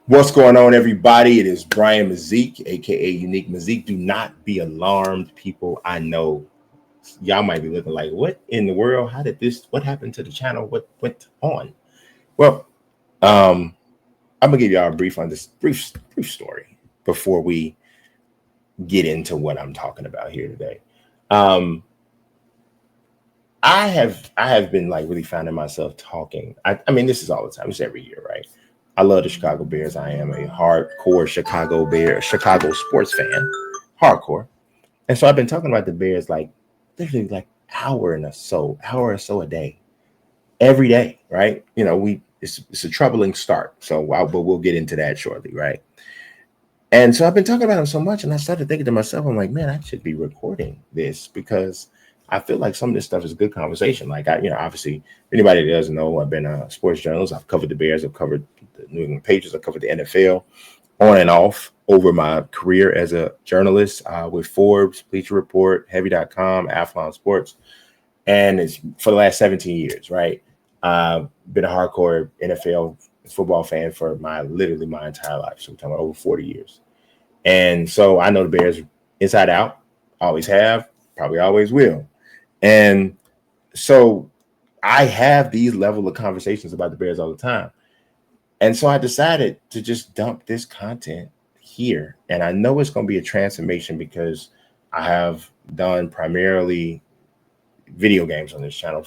What's going on, everybody? It is Brian Mazik, aka Unique Mazik. Do not be alarmed, people. I know y'all might be looking like, what in the world? How did this? What happened to the channel? What went on? Well, I'm gonna give y'all a brief on this brief story before we get into what I'm talking about here today. Um, I have been like really finding myself talking. I mean, this is all the time. It's every year, right? I love the Chicago Bears. I am a hardcore Chicago sports fan, hardcore. And so I've been talking about the Bears like literally like hour or so a day, every day, right? It's a troubling start. But we'll get into that shortly, right? And so I've been talking about him so much, and I started thinking to myself, I'm like, man, I should be recording this because I feel like some of this stuff is good conversation. Like obviously, anybody that doesn't know, I've been a sports journalist. I've covered the Bears, I've covered the New England Patriots, I've covered the NFL on and off over my career as a journalist with Forbes, Bleacher Report, Heavy.com, Athlon Sports, and it's for the last 17 years, right? Been a hardcore NFL football fan for literally my entire life. So we're talking about over 40 years. And so I know the Bears inside out, always have, probably always will. And so I have these level of conversations about the Bears all the time. And so I decided to just dump this content here. And I know it's going to be a transformation because I have done primarily video games on this channel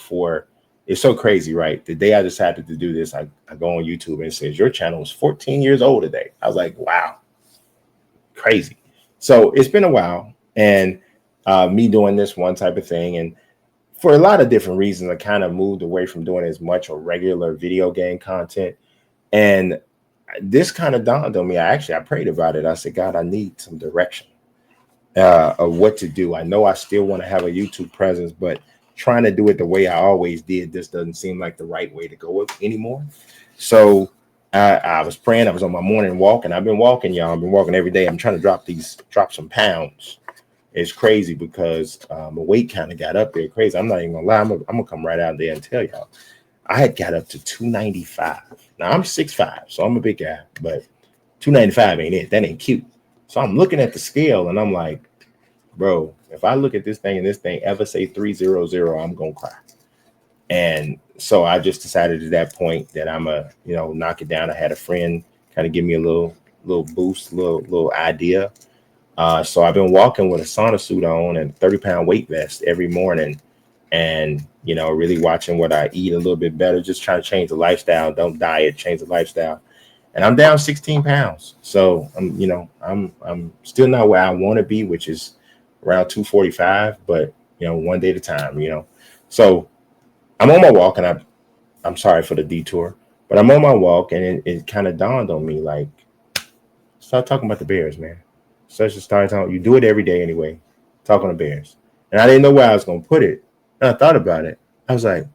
it's so crazy, right? The day I decided to do this, I go on YouTube and it says, your channel is 14 years old today. I was like, wow, crazy. So it's been a while. And me doing this one type of thing. And for a lot of different reasons, I kind of moved away from doing as much or regular video game content. And this kind of dawned on me. I prayed about it. I said, God, I need some direction of what to do. I know I still want to have a YouTube presence, but trying to do it the way I always did, this doesn't seem like the right way to go anymore. So I was praying. I was on my morning walk, and I've been walking, y'all. I've been walking every day. I'm trying to drop some pounds. It's crazy because my weight kind of got up there crazy. I'm not even gonna lie. I'm gonna come right out there and tell y'all. I had got up to 295. Now I'm 6'5", so I'm a big guy, but 295 ain't it. That ain't cute. So I'm looking at the scale and I'm like, bro, if I look at this thing and this thing ever say 300, I'm gonna cry. And so I just decided at that point that I'm knock it down. I had a friend kind of give me a little boost, little idea. So I've been walking with a sauna suit on and 30-pound weight vest every morning, and really watching what I eat a little bit better, just trying to change the lifestyle. Don't diet, change the lifestyle. And I'm down 16 pounds. So I'm still not where I want to be, which is around 245, but one day at a time, So I'm on my walk, and I'm sorry for the detour, but I'm on my walk, and it kind of dawned on me, like, start talking about the Bears, man. Start talking. You do it every day anyway, talking the Bears. And I didn't know where I was going to put it. And I thought about it. I was like,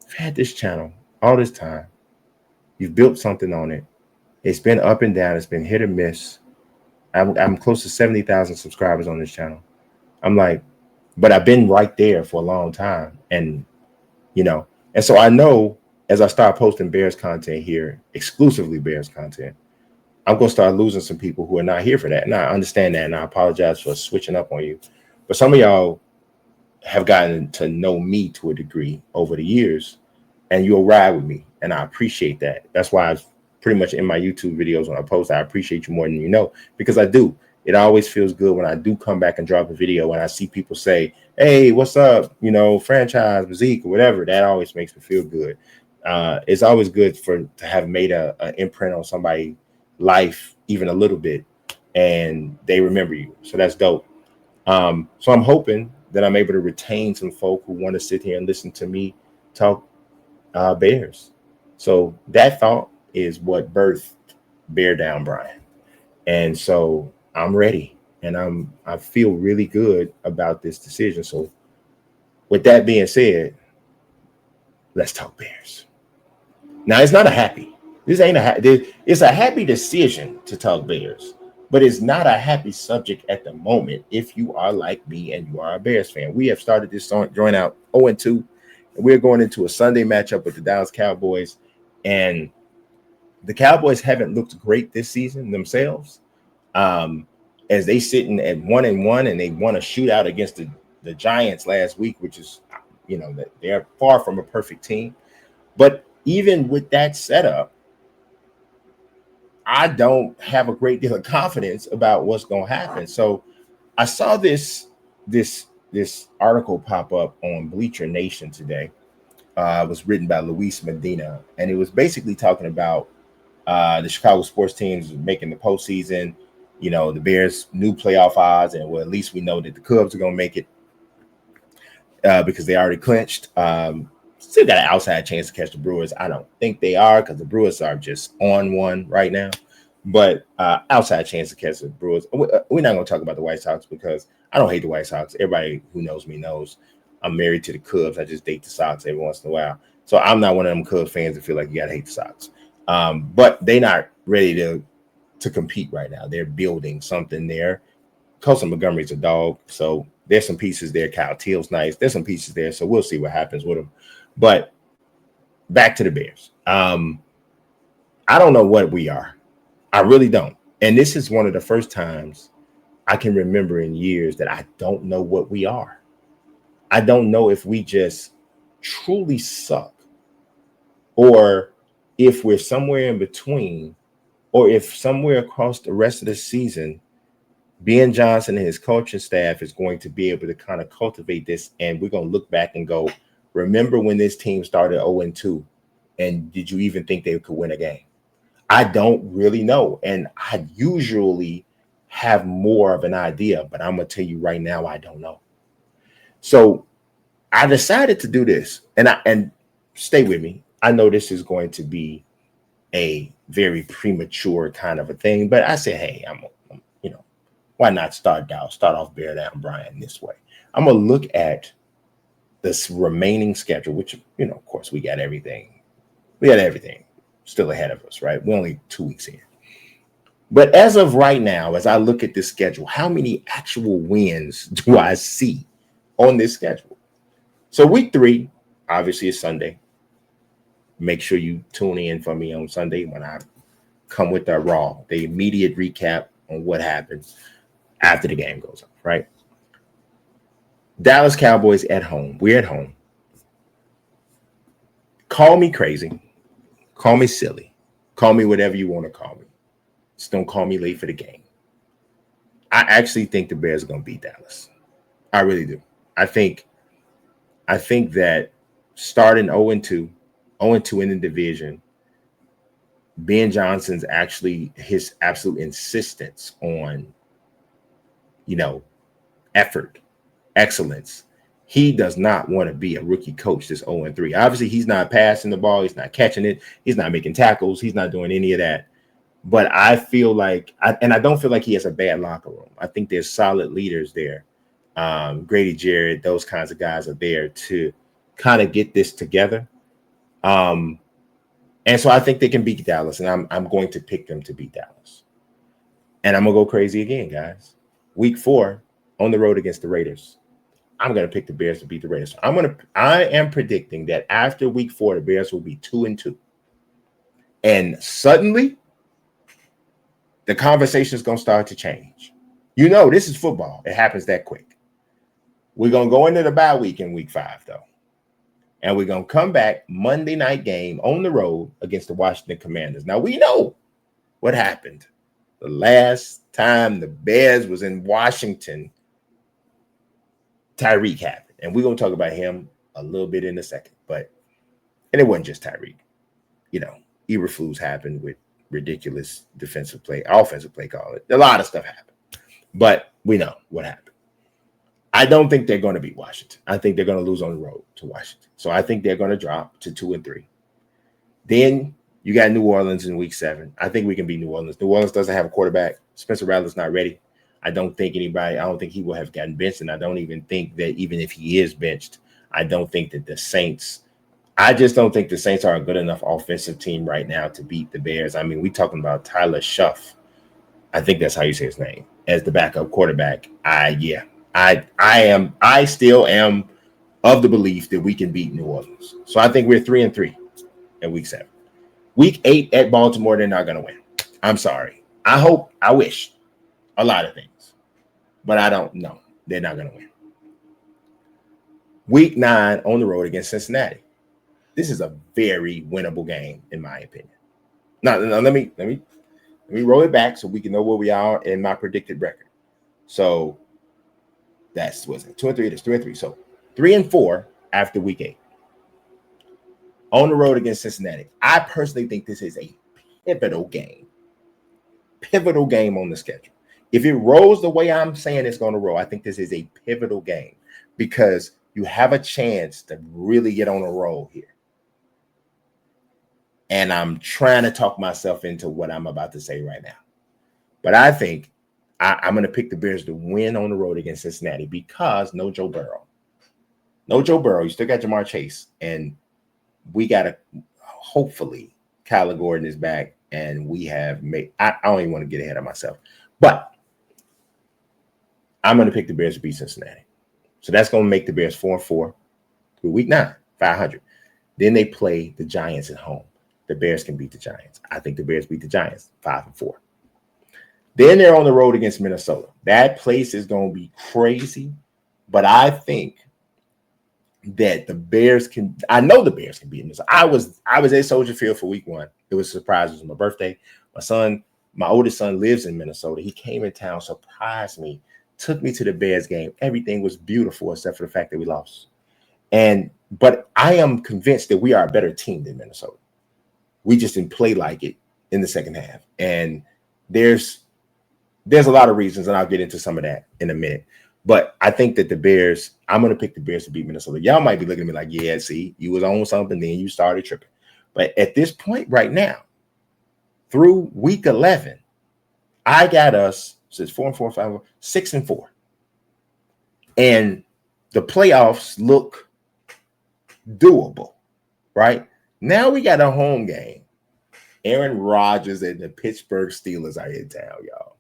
I've had this channel all this time. You've built something on it. It's been up and down. It's been hit or miss. I'm close to 70,000 subscribers on this channel. I'm like, but I've been right there for a long time. And so I know as I start posting Bears content here, exclusively Bears content, I'm going to start losing some people who are not here for that. And I understand that, and I apologize for switching up on you. But some of y'all have gotten to know me to a degree over the years, and you'll ride with me, and I appreciate that. That's why I pretty much in my YouTube videos when I post, I appreciate you more than you know, because I do. It always feels good when I do come back and drop a video and I see people say, hey, what's up? Franchise, Zeke, or whatever. That always makes me feel good. It's always good to have made an imprint on somebody's life, even a little bit, and they remember you. So that's dope. So I'm hoping that I'm able to retain some folk who want to sit here and listen to me talk Bears. So that thought is what birthed Bear Down Brian. And so I'm ready, and I feel really good about this decision. So with that being said, let's talk Bears. Now, it's not a happy. It's a happy decision to talk Bears, but it's not a happy subject at the moment if you are like me and you are a Bears fan. We have started this joint out 0-2, and we're going into a Sunday matchup with the Dallas Cowboys. And The Cowboys haven't looked great this season themselves, as they sitting at 1-1, and they won a shootout against the Giants last week, which is, that they're far from a perfect team. But even with that setup, I don't have a great deal of confidence about what's going to happen. So I saw this article pop up on Bleacher Nation today. It was written by Luis Medina, and it was basically talking about the Chicago sports teams making the postseason. The Bears' new playoff odds, and well, at least we know that the Cubs are going to make it because they already clinched. Still got an outside chance to catch the Brewers. I don't think they are, because the Brewers are just on one right now. But outside chance to catch the Brewers. We're not going to talk about the White Sox, because I don't hate the White Sox. Everybody who knows me knows I'm married to the Cubs. I just date the Sox every once in a while. So I'm not one of them Cubs fans that feel like you got to hate the Sox. But they're not ready to compete right now. They're building something there. Colson Montgomery's a dog, so there's some pieces there. Kyle Teal's nice. There's some pieces there, so we'll see what happens with them. But back to the Bears. I don't know what we are. I really don't. And this is one of the first times I can remember in years that I don't know what we are. I don't know if we just truly suck, or if we're somewhere in between, or if somewhere across the rest of the season, Ben Johnson and his coaching staff is going to be able to kind of cultivate this, and we're going to look back and go, remember when this team started 0-2, and did you even think they could win a game? I don't really know, and I usually have more of an idea, but I'm going to tell you right now, I don't know. So I decided to do this, and stay with me. I know this is going to be a very premature kind of a thing, but I said, hey, why not start off Bear Down Brian this way? I'm going to look at this remaining schedule, which, of course, we got everything. We got everything still ahead of us, right? We're only 2 weeks in. But as of right now, as I look at this schedule, how many actual wins do I see on this schedule? So week 3, obviously, is Sunday. Make sure you tune in for me on Sunday when I come with the immediate recap on what happens after the game goes off, right? Dallas Cowboys at home. We're at home. Call me crazy. Call me silly. Call me whatever you want to call me. Just don't call me late for the game. I actually think the Bears are going to beat Dallas. I really do. I think that starting 0-2 in the division, Ben Johnson's his absolute insistence on, effort, excellence. He does not want to be a rookie coach that's 0-3. Obviously, he's not passing the ball. He's not catching it. He's not making tackles. He's not doing any of that. But I feel like, I don't feel like he has a bad locker room. I think there's solid leaders there. Grady Jarrett, those kinds of guys are there to kind of get this together. And so I think they can beat Dallas, and I'm going to pick them to beat Dallas. And I'm going to go crazy again, guys. Week 4 on the road against the Raiders. I'm going to pick the Bears to beat the Raiders. I am predicting that after week 4, the Bears will be 2-2. And suddenly, the conversation is going to start to change. This is football. It happens that quick. We're going to go into the bye week in week 5, though. And we're going to come back Monday night game on the road against the Washington Commanders. Now, we know what happened the last time the Bears was in Washington. Tyrique happened. And we're going to talk about him a little bit in a second. And it wasn't just Tyrique. Eberflus happened with ridiculous offensive play call. A lot of stuff happened. But we know what happened. I don't think they're going to beat Washington. I think they're going to lose on the road to Washington. So I think they're going to drop to 2-3. Then you got New Orleans in week 7. I think we can beat New Orleans. New Orleans doesn't have a quarterback. Spencer Rattler's not ready. I don't think he will have gotten benched. And I don't even think that even if he is benched, I just don't think the Saints are a good enough offensive team right now to beat the Bears. I mean, we're talking about Tyler Shuff. I think that's how you say his name, as the backup quarterback. I still am of the belief that we can beat New Orleans. So I think we're 3-3 in week 7. Week 8 at Baltimore, they're not going to win. I'm sorry. I wish a lot of things, but I don't know. They're not going to win. Week 9 on the road against Cincinnati. This is a very winnable game, in my opinion. Now, let me roll it back so we can know where we are in my predicted record. So that's what's it? 2-3. That's 3-3. So 3-4 after week 8. On the road against Cincinnati. I personally think this is a pivotal game. Pivotal game on the schedule. If it rolls the way I'm saying it's going to roll, I think this is a pivotal game because you have a chance to really get on a roll here. And I'm trying to talk myself into what I'm about to say right now. But I think I'm going to pick the Bears to win on the road against Cincinnati because no Joe Burrow. No Joe Burrow. You still got Jamar Chase. And we got to hopefully Kyler Gordon is back. And we have made, I don't even want to get ahead of myself. But I'm going to pick the Bears to beat Cincinnati. So that's going to make the Bears 4-4 through week 9, 500. Then they play the Giants at home. The Bears can beat the Giants. I think the Bears beat the Giants 5-4. Then they're on the road against Minnesota. That place is going to be crazy. But I think that the Bears can, I know the Bears can beat Minnesota. I was at Soldier Field for week 1. It was a surprise. It was my birthday. My oldest son lives in Minnesota. He came in town, surprised me, took me to the Bears game. Everything was beautiful except for the fact that we lost. But I am convinced that we are a better team than Minnesota. We just didn't play like it in the second half. And there's a lot of reasons, and I'll get into some of that in a minute. But I think that the Bears, I'm going to pick the Bears to beat Minnesota. Y'all might be looking at me like, yeah, see, you was on something, then you started tripping. But at this point right now, through week 11, I got us, since 4-4, 5, 6-4. And the playoffs look doable, right? Now we got a home game. Aaron Rodgers and the Pittsburgh Steelers are in town, y'all.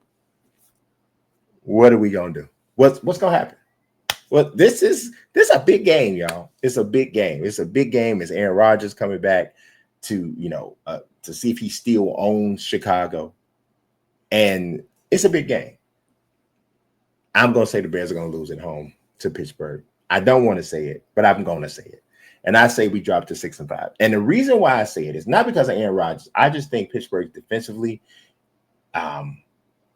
What are we going to do? What's going to happen? Well, this is a big game, y'all. It's a big game. It's a big game. It's Aaron Rodgers coming back to see if he still owns Chicago. And it's a big game. I'm going to say the Bears are going to lose at home to Pittsburgh. I don't want to say it, but I'm going to say it. And I say we drop to 6-5. And the reason why I say it is not because of Aaron Rodgers. I just think Pittsburgh defensively,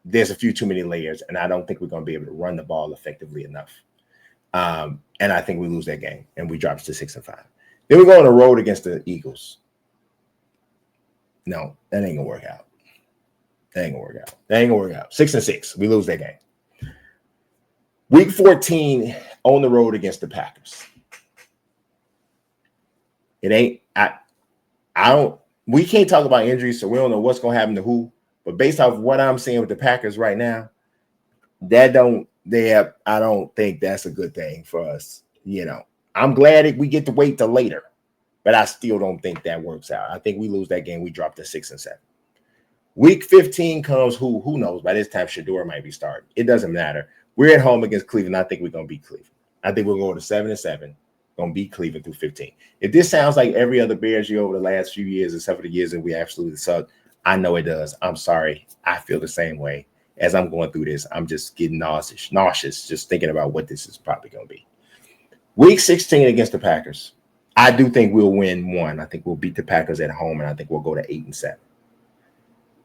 there's a few too many layers, and I don't think we're going to be able to run the ball effectively enough. And I think we lose that game, and we drop to 6-5. Then we go on the road against the Eagles. No, that ain't going to work out. That ain't going to work out. 6-6. We lose that game. Week 14 on the road against the Packers. It ain't, we can't talk about injuries, so we don't know what's going to happen to who. But based off what I'm seeing with the Packers right now, I don't think that's a good thing for us. I'm glad that we get to wait till later, but I still don't think that works out. I think we lose that game. We drop to 6-7. Week 15 comes, who knows? By this time, Shador might be starting. It doesn't matter. We're at home against Cleveland. I think we're going to beat Cleveland. I think we'll go to 7-7. Going to beat Cleveland through 15. If this sounds like every other Bears year over the last few years, except for the years that we absolutely sucked, I know it does. I'm sorry. I feel the same way. As I'm going through this, I'm just getting nauseous just thinking about what this is probably going to be. Week 16 against the Packers. I do think we'll win one. I think we'll beat the Packers at home, and I think we'll go to 8-7.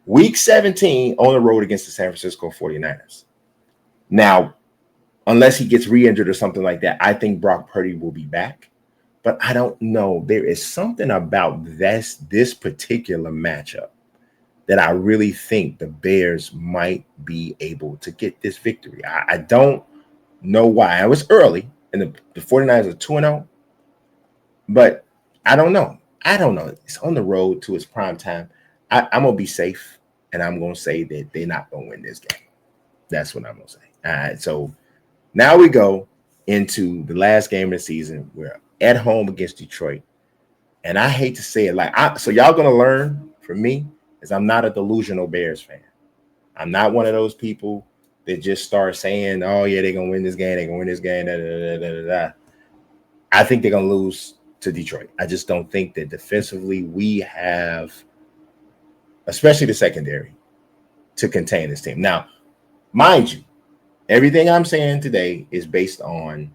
Week 17 on the road against the San Francisco 49ers. Now, unless he gets re-injured or something like that, I think Brock Purdy will be back. But I don't know. There is something about this particular matchup that I really think the Bears might be able to get this victory. I don't know why. It was early, and the 49ers are 2-0. But I don't know. It's on the road to its prime time. I'm going to be safe, and I'm going to say that they're not going to win this game. That's what I'm going to say. All right, so now we go into the last game of the season. We're at home against Detroit. And I hate to say it, so y'all going to learn from me is I'm not a delusional Bears fan. I'm not one of those people that just start saying, oh, yeah, they're going to win this game. They're going to win this game. Da, da, da, da, da. I think they're going to lose to Detroit. I just don't think that defensively we have especially the secondary, to contain this team. Now, mind you, everything I'm saying today is based on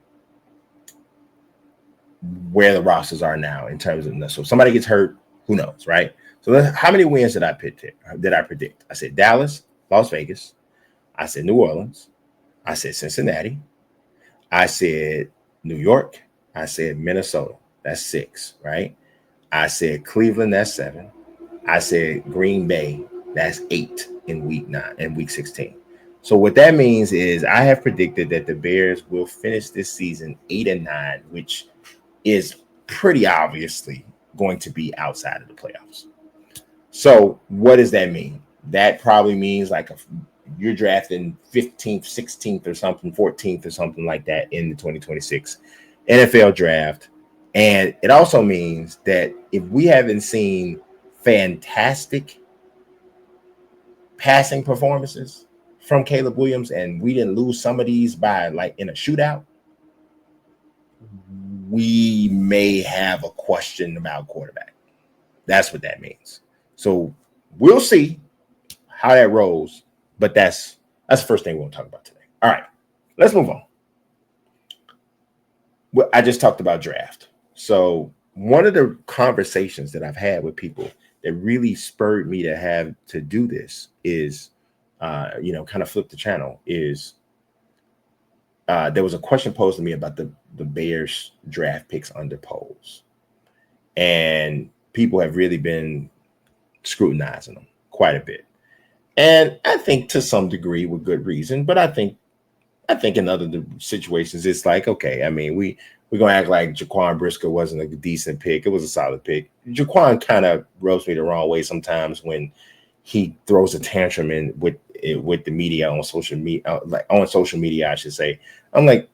where the rosters are now in terms of, so if somebody gets hurt, who knows, right? So how many wins did I predict? I said Dallas, Las Vegas. I said New Orleans. I said Cincinnati. I said New York. I said Minnesota. That's 6, right? I said Cleveland. That's 7. I said Green Bay. That's 8 in week 16. So what that means is I have predicted that the Bears will finish this season 8-9, which is pretty obviously going to be outside of the playoffs. So what does that mean? That probably means like you're drafting 15th, 16th or something, 14th or something like that in the 2026 NFL draft. And it also means that if we haven't seen fantastic passing performances from Caleb Williams and we didn't lose some of these by like in a shootout, we may have a question about quarterback. That's what that means. So we'll see how that rolls, but that's the first thing we're going to talk about today. All right, let's move on. Well, I just talked about draft. So one of the conversations that I've had with people that really spurred me to do this is, kind of flip the channel is there was a question posed to me about the Bears draft picks under polls. And people have really been scrutinizing them quite a bit. And I think to some degree with good reason, but I think in other situations, it's like, okay, I mean, we're going to act like Jaquan Brisker wasn't a decent pick. It was a solid pick. Jaquan kind of rubs me the wrong way sometimes when he throws a tantrum with the media on social media, I should say. I'm like,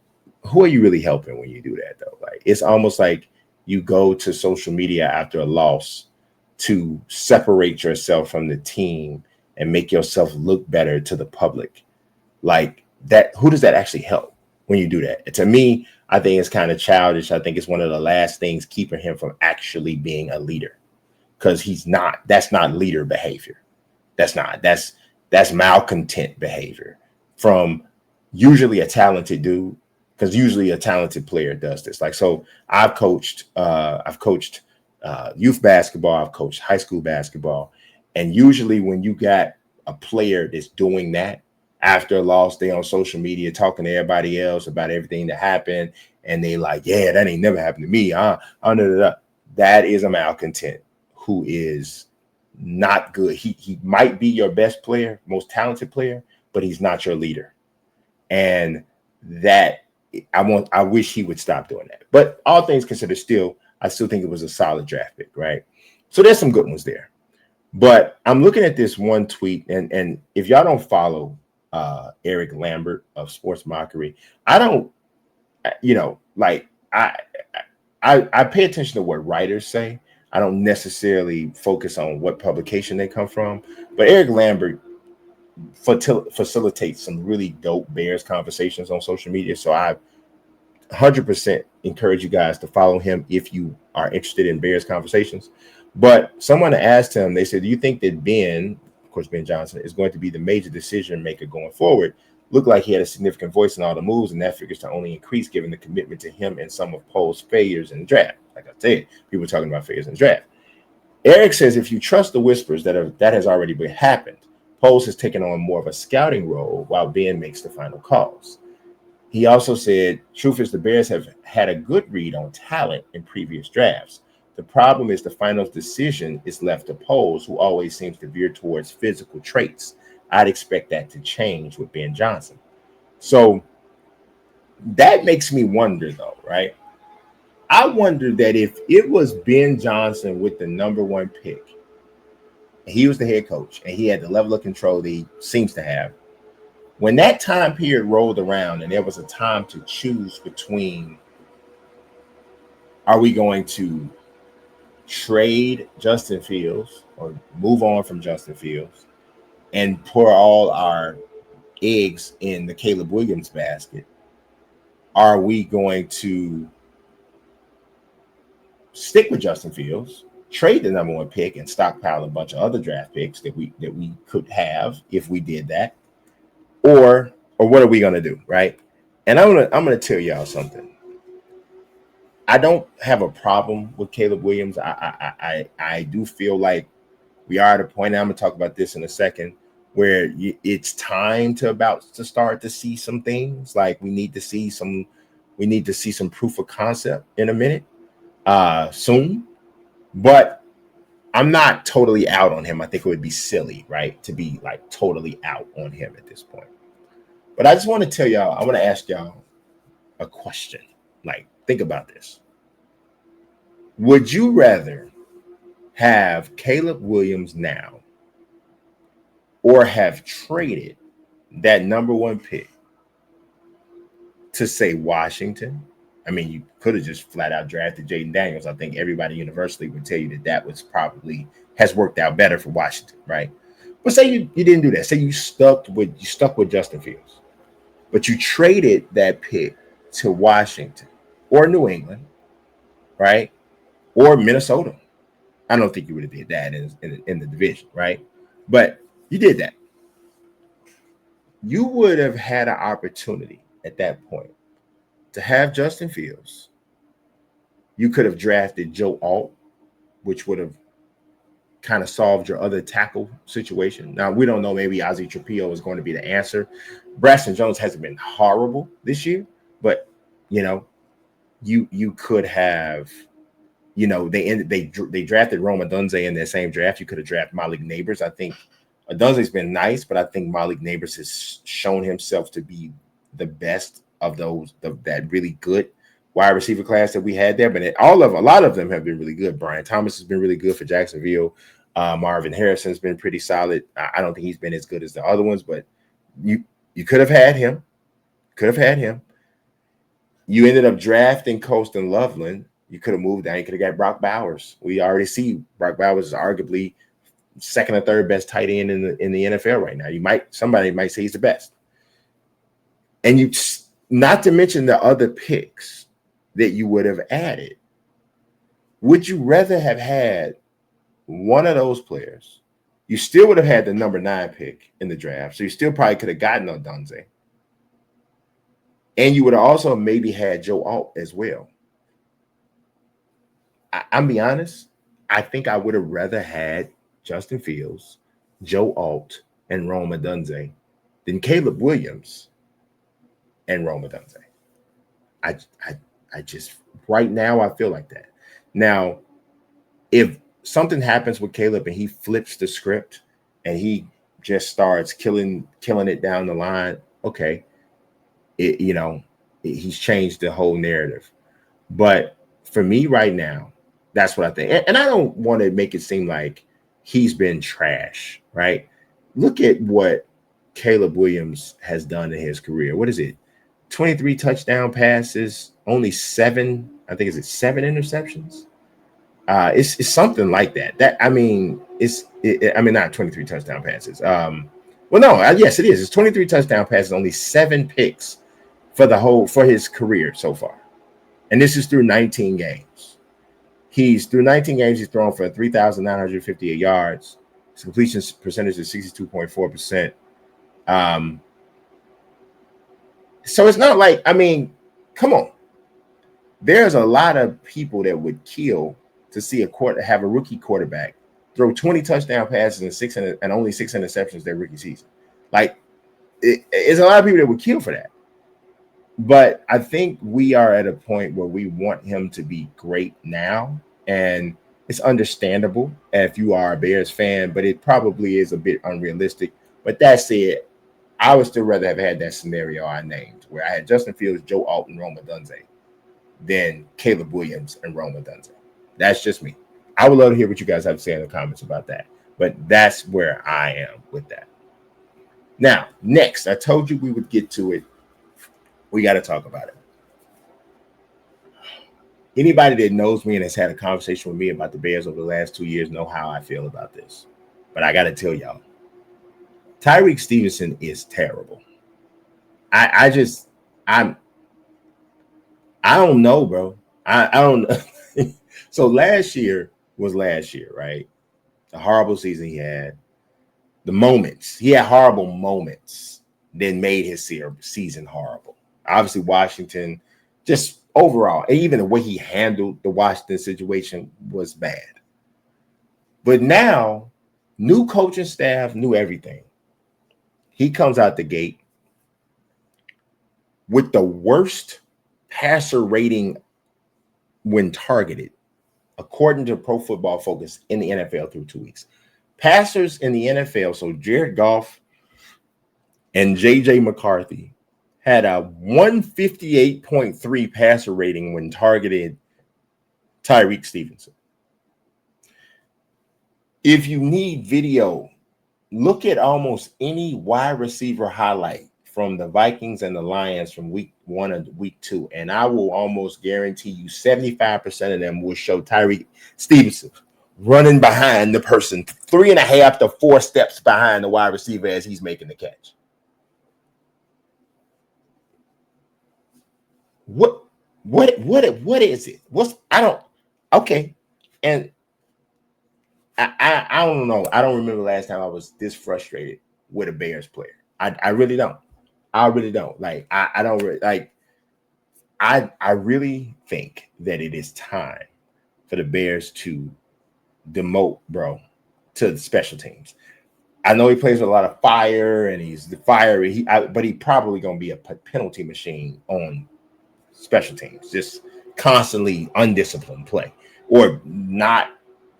who are you really helping when you do that, though? Like, it's almost like you go to social media after a loss to separate yourself from the team and make yourself look better to the public. Like that, who does that actually help when you do that? To me, I think it's kind of childish. I think it's one of the last things keeping him from actually being a leader, because he's not. That's not leader behavior. That's malcontent behavior from usually a talented dude, because usually a talented player does this. Like, so I've coached youth basketball, I've coached high school basketball, and usually when you got a player that's doing that after a loss, they on social media talking to everybody else about everything that happened, and they like, yeah, that ain't never happened to me. That is a malcontent who is not good. He might be your best player, most talented player, but he's not your leader. And that I wish he would stop doing that. But all things considered, I still think it was a solid draft pick, right? So there's some good ones there. But I'm looking at this one tweet, and if y'all don't follow Eric Lambert of Sports Mockery, I don't, I pay attention to what writers say. I don't necessarily focus on what publication they come from. But Eric Lambert facilitates some really dope Bears conversations on social media. So I 100% encourage you guys to follow him if you are interested in Bears conversations. But someone asked him, they said, do you think that Ben Johnson, is going to be the major decision maker going forward? Looked like he had a significant voice in all the moves, and that figures to only increase given the commitment to him and some of Pole's failures in the draft. Like I said, people talking about failures in the draft. Eric says, if you trust the whispers that has already happened, Poles has taken on more of a scouting role while Ben makes the final calls. He also said, truth is the Bears have had a good read on talent in previous drafts. The problem is the final decision is left to Poles, who always seems to veer towards physical traits. I'd expect that to change with Ben Johnson. So that makes me wonder, though, right? I wonder that if it was Ben Johnson with the number 1 pick, he was the head coach, and he had the level of control that he seems to have. When that time period rolled around and there was a time to choose between, are we going to trade Justin Fields or move on from Justin Fields and pour all our eggs in the Caleb Williams basket? Are we going to stick with Justin Fields trade the number one pick and stockpile a bunch of other draft picks that we could have if we did that, or what are we gonna do, right? And I'm gonna tell y'all something. I don't have a problem with Caleb Williams. I do feel like we are at a point. And I'm gonna talk about this in a second, where it's time to start to see some things. Like we need to see some proof of concept in a minute, soon. But I'm not totally out on him. I think it would be silly, right, to be like totally out on him at this point. But I just want to tell y'all, I want to ask y'all a question. Like, think about this. Would you rather have Caleb Williams now or have traded that number one pick to, say, Washington? I mean, you could have just flat out drafted Jaden Daniels. I think everybody universally would tell you that was probably has worked out better for Washington, right? But say you didn't do that. Say you stuck with Justin Fields, but you traded that pick to Washington or New England, right? Or Minnesota. I don't think you would have did that in the division, right? But you did that. You would have had an opportunity at that point to have Justin Fields. You could have drafted Joe Alt, which would have kind of solved your other tackle situation. Now, we don't know. Maybe Ozzie Trapillo is going to be the answer. Braxton Jones hasn't been horrible this year, but, you could have, they drafted Rome Odunze in their same draft. You could have drafted Malik Neighbors. I think Odunze's been nice, but I think Malik Neighbors has shown himself to be the best of that really good wide receiver class that we had there. But a lot of them have been really good. Brian Thomas has been really good for Jacksonville. Marvin Harrison's been pretty solid. I don't think he's been as good as the other ones, but you could have had him. You ended up drafting Colston Loveland. You could have moved down. You could have got Brock Bowers. We already see Brock Bowers is arguably second or third best tight end in the NFL right now. Somebody might say he's the best. And you, not to mention the other picks that you would have added. Would you rather have had one of those players? You still would have had the number 9 pick in the draft, so you still probably could have gotten Odunze. And you would have also maybe had Joe Alt as well. I'm be honest, I think I would have rather had Justin Fields, Joe Alt, and Rome Odunze than Caleb Williams and Rome Odunze. I just right now I feel like that. Now, if something happens with Caleb and he flips the script and he just starts killing it down the line, okay, he's changed the whole narrative. But for me right now, that's what I think. And I don't want to make it seem like he's been trash, right? Look at what Caleb Williams has done in his career. What is it? 23 touchdown passes, only 7, I think, is it 7 interceptions? It's something like that. Not 23 touchdown passes. Yes, it is. It's 23 touchdown passes, only 7 picks for his career so far. And this is through 19 games. He's thrown for 3,958 yards. His completion percentage is 62.4%. So it's not like, come on. There's a lot of people that would kill to see have a rookie quarterback throw 20 touchdown passes and only 6 interceptions their rookie season. Like, it's a lot of people that would kill for that. But I think we are at a point where we want him to be great now. And it's understandable if you are a Bears fan, but it probably is a bit unrealistic. But that said, I would still rather have had that scenario I named, where I had Justin Fields, Joe Alt, and Rome Odunze than Caleb Williams and Rome Odunze. That's just me. I would love to hear what you guys have to say in the comments about that. But that's where I am with that. Now, next, I told you we would get to it. We got to talk about it. Anybody that knows me and has had a conversation with me about the Bears over the last 2 years know how I feel about this. But I got to tell y'all, Tyrique Stevenson is terrible. I don't know, bro. I don't know. So last year was last year, right? The horrible season he had. The moments. He had horrible moments that made his season horrible. Obviously, Washington, just overall, and even the way he handled the Washington situation was bad. But now, new coaching staff, new everything. He comes out the gate with the worst passer rating when targeted, according to Pro Football Focus in the NFL through 2 weeks. Passers in the NFL, so Jared Goff and J.J. McCarthy, had a 158.3 passer rating when targeted Tyrique Stevenson. If you need video, look at almost any wide receiver highlight from the Vikings and the Lions from week 1 and week 2, and I will almost guarantee you 75% of them will show Tyrique Stevenson running behind the person 3.5 to 4 steps behind the wide receiver as he's making the catch. What is it? Okay. And I don't know. I don't remember the last time I was this frustrated with a Bears player. I really don't. I really don't. Like, I don't really like. I really think that it is time for the Bears to demote, bro, to the special teams. I know he plays with a lot of fire, and he's the fiery. But he probably gonna be a penalty machine on special teams, just constantly undisciplined play or not.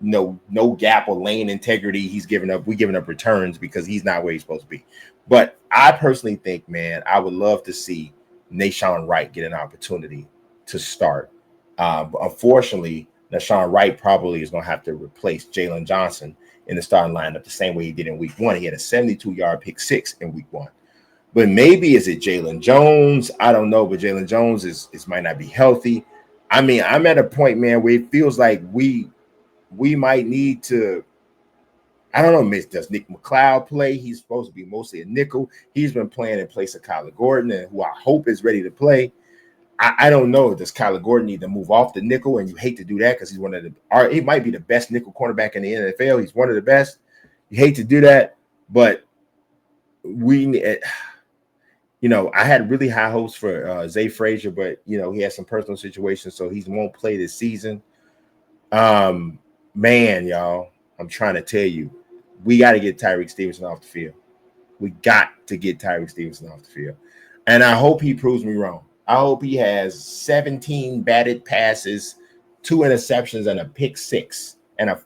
No gap or lane integrity. He's giving up. We giving up returns because he's not where he's supposed to be. But I personally think, man, I would love to see Nahshon Wright get an opportunity to start. Unfortunately, Nahshon Wright probably is going to have to replace Jalen Johnson in the starting lineup the same way he did in week 1. He had a 72-yard pick 6 in week 1. But maybe is it Jalen Jones? I don't know. But Jalen Jones is might not be healthy. I mean, I'm at a point, man, where it feels like we might need to, I don't know, does Nick McLeod play? He's supposed to be mostly a nickel. He's been playing in place of Kyler Gordon, and who I hope is ready to play. I don't know. Does Kyler Gordon need to move off the nickel? And you hate to do that because he's he might be the best nickel cornerback in the NFL. He's one of the best. You hate to do that, but I had really high hopes for Zay Frazier, but, he has some personal situations, so he won't play this season. Man, y'all, I'm trying to tell you, we got to get Tyrique Stevenson off the field. We got to get Tyrique Stevenson off the field. And I hope he proves me wrong. I hope he has 17 batted passes, 2 interceptions, and a pick 6, and a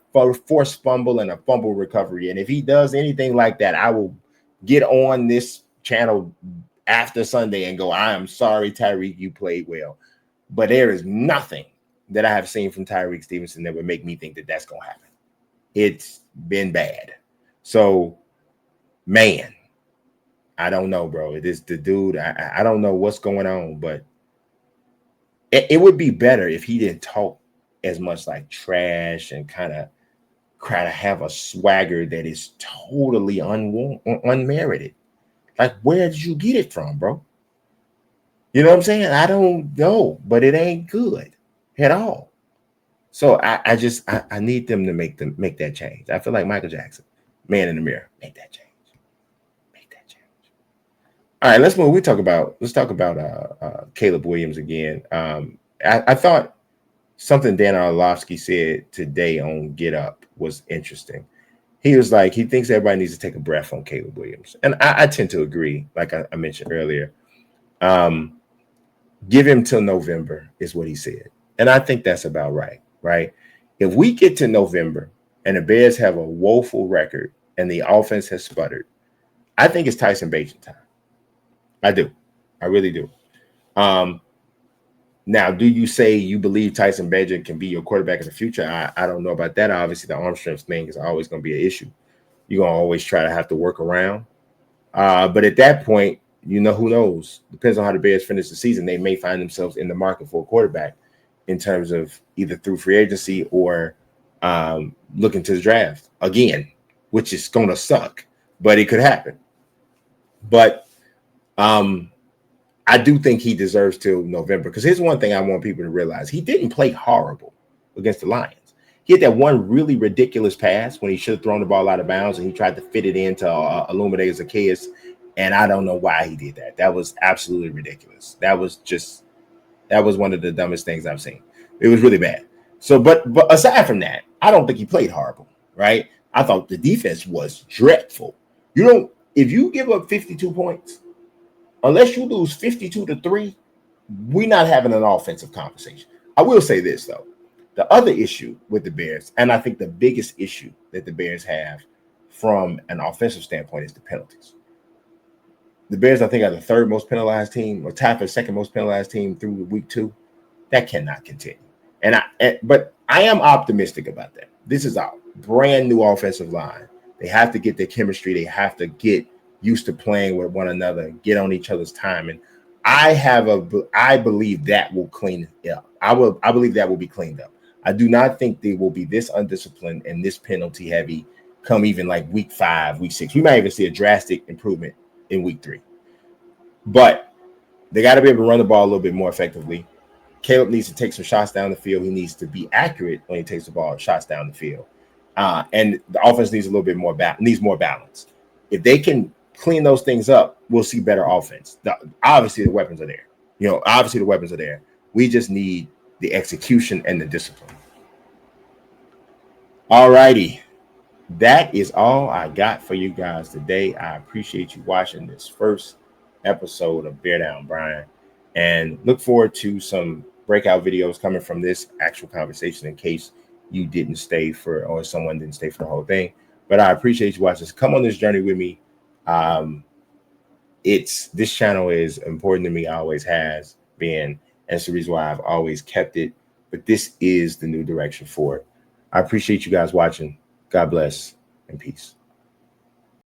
forced fumble and a fumble recovery. And if he does anything like that, I will get on this channel after Sunday and go, I am sorry, Tyrique, you played well. But there is nothing that I have seen from Tyrique Stevenson that would make me think that that's going to happen. It's been bad. So, man, I don't know, bro. It is the dude. I don't know what's going on, but it would be better if he didn't talk as much like trash and kind of have a swagger that is totally unmerited. Like, where did you get it from, bro? You know what I'm saying? I don't know, but it ain't good at all. So I need them to make that change. I feel like Michael Jackson, man in the mirror, make that change. Make that change. All right, let's move. Let's talk about Caleb Williams again. I thought something Dan Orlovsky said today on Get Up was interesting. He was like, he thinks everybody needs to take a breath on Caleb Williams. And I tend to agree, like I mentioned earlier. Give him till November is what he said. And I think that's about right? If we get to November and the Bears have a woeful record and the offense has sputtered, I think it's Tyson Bagent time. I do. I really do. Now, do you say you believe Tyson Bagent can be your quarterback in the future? I don't know about that. Obviously, the arm strength thing is always going to be an issue. You're going to always try to have to work around. But at that point, who knows? Depends on how the Bears finish the season. They may find themselves in the market for a quarterback in terms of either through free agency or looking to the draft again, which is going to suck, but it could happen. But I do think he deserves till November, because here's one thing I want people to realize. He didn't play horrible against the Lions. He had that one really ridiculous pass when he should have thrown the ball out of bounds, and he tried to fit it into Illuminae Zacchaeus. And I don't know why he did that. That was absolutely ridiculous. That was one of the dumbest things I've seen. It was really bad. So, but aside from that, I don't think he played horrible, right? I thought the defense was dreadful. If you give up 52 points, unless you lose 52-3, we're not having an offensive conversation. I will say this, though. The other issue with the Bears, and I think the biggest issue that the Bears have from an offensive standpoint, is the penalties. The Bears, I think, are the third most penalized team, or tied for the second most penalized team through week 2. That cannot continue. But I am optimistic about that. This is a brand new offensive line. They have to get their chemistry. They have to get used to playing with one another, get on each other's time. And I believe that will clean it up. I believe that will be cleaned up. I do not think they will be this undisciplined and this penalty heavy come even like week 5, week 6. We might even see a drastic improvement in week 3. But they got to be able to run the ball a little bit more effectively. Caleb needs to take some shots down the field. He needs to be accurate when he takes the ball, shots down the field. And the offense needs a little bit more needs more balance. If they can clean those things up, we'll see better offense. Obviously, the weapons are there. Obviously the weapons are there. We just need the execution and the discipline. All righty. That is all I got for you guys today. I appreciate you watching this first episode of Bear Down Brian, and look forward to some breakout videos coming from this actual conversation in case you didn't stay or someone didn't stay for the whole thing. But I appreciate you watching. Come on this journey with me. This channel is important to me, always has been, and it's the reason why I've always kept it. But this is the new direction for it. I appreciate you guys watching. God bless and peace.